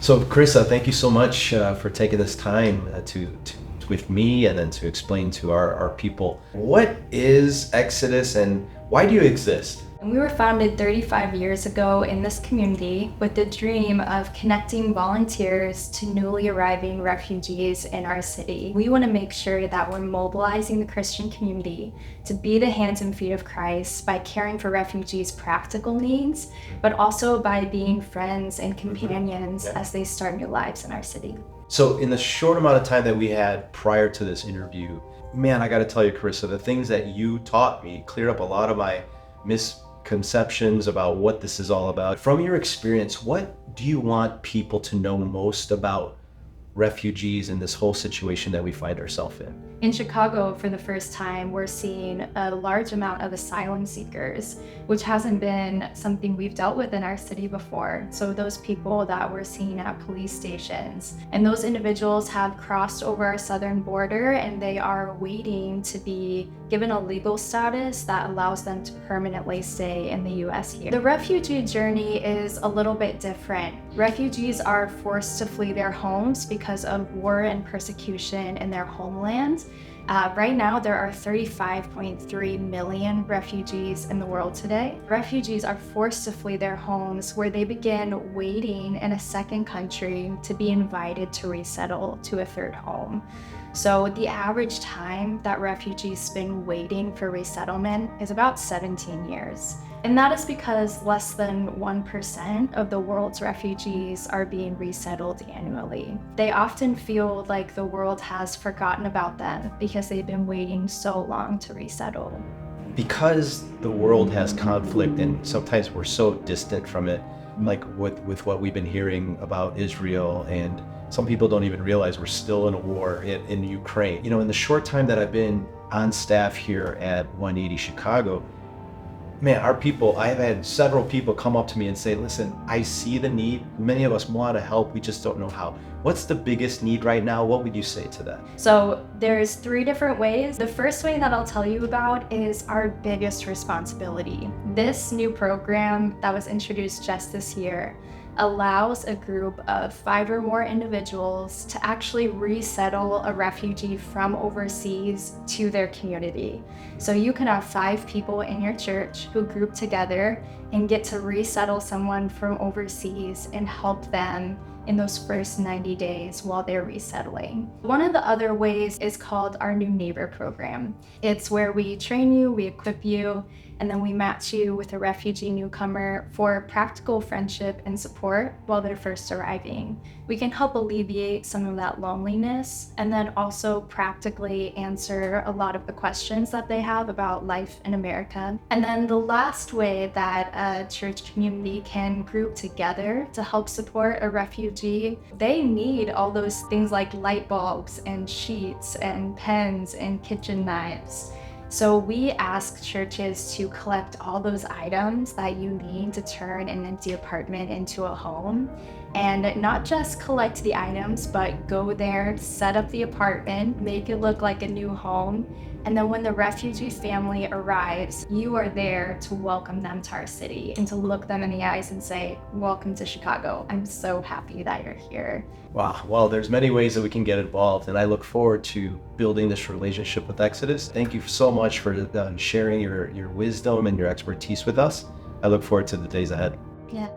So, Carissa, thank you so much for taking this time to with me and then to explain to our people what is Exodus and why do you exist? And we were founded 35 years ago in this community with the dream of connecting volunteers to newly arriving refugees in our city. We want to make sure that we're mobilizing the Christian community to be the hands and feet of Christ by caring for refugees' practical needs, but also by being friends and companions as they start new lives in our city. So in the short amount of time that we had prior to this interview, man, I got to tell you, Carissa, the things that you taught me cleared up a lot of my misconceptions about what this is all about. From your experience, what do you want people to know most about refugees in this whole situation that we find ourselves in? In Chicago, for the first time, we're seeing a large amount of asylum seekers, which hasn't been something we've dealt with in our city before. So those people that we're seeing at police stations, and those individuals have crossed over our southern border and they are waiting to be given a legal status that allows them to permanently stay in the US here. The refugee journey is a little bit different. Refugees are forced to flee their homes because of war and persecution in their homeland. Right now, there are 35.3 million refugees in the world today. Refugees are forced to flee their homes where they begin waiting in a second country to be invited to resettle to a third home. So the average time that refugees spend waiting for resettlement is about 17 years. And that is because less than 1% of the world's refugees are being resettled annually. They often feel like the world has forgotten about them because they've been waiting so long to resettle. Because the world has conflict and sometimes we're so distant from it, like with what we've been hearing about Israel, and some people don't even realize we're still in a war in Ukraine. You know, in the short time that I've been on staff here at 180 Chicago, man, our people, I've had several people come up to me and say, listen, I see the need. Many of us want to help. We just don't know how. What's the biggest need right now? What would you say to that? So there's 3 different ways. The first way that I'll tell you about is our biggest responsibility. This new program that was introduced just this year allows a group of 5 or more individuals to actually resettle a refugee from overseas to their community. So you can have 5 people in your church who group together and get to resettle someone from overseas and help them in those first 90 days while they're resettling. One of the other ways is called our New Neighbor program. It's where we train you, we equip you, and then we match you with a refugee newcomer for practical friendship and support while they're first arriving. We can help alleviate some of that loneliness and then also practically answer a lot of the questions that they have about life in America. And then the last way that a church community can group together to help support a refugee, they need all those things like light bulbs and sheets and pens and kitchen knives. So we ask churches to collect all those items that you need to turn an empty apartment into a home, and not just collect the items, but go there, set up the apartment, make it look like a new home, and then when the refugee family arrives, you are there to welcome them to our city and to look them in the eyes and say, welcome to Chicago. I'm so happy that you're here. Wow, well, there's many ways that we can get involved, and I look forward to building this relationship with Exodus. Thank you so much for sharing your wisdom and your expertise with us. I look forward to the days ahead. Yeah.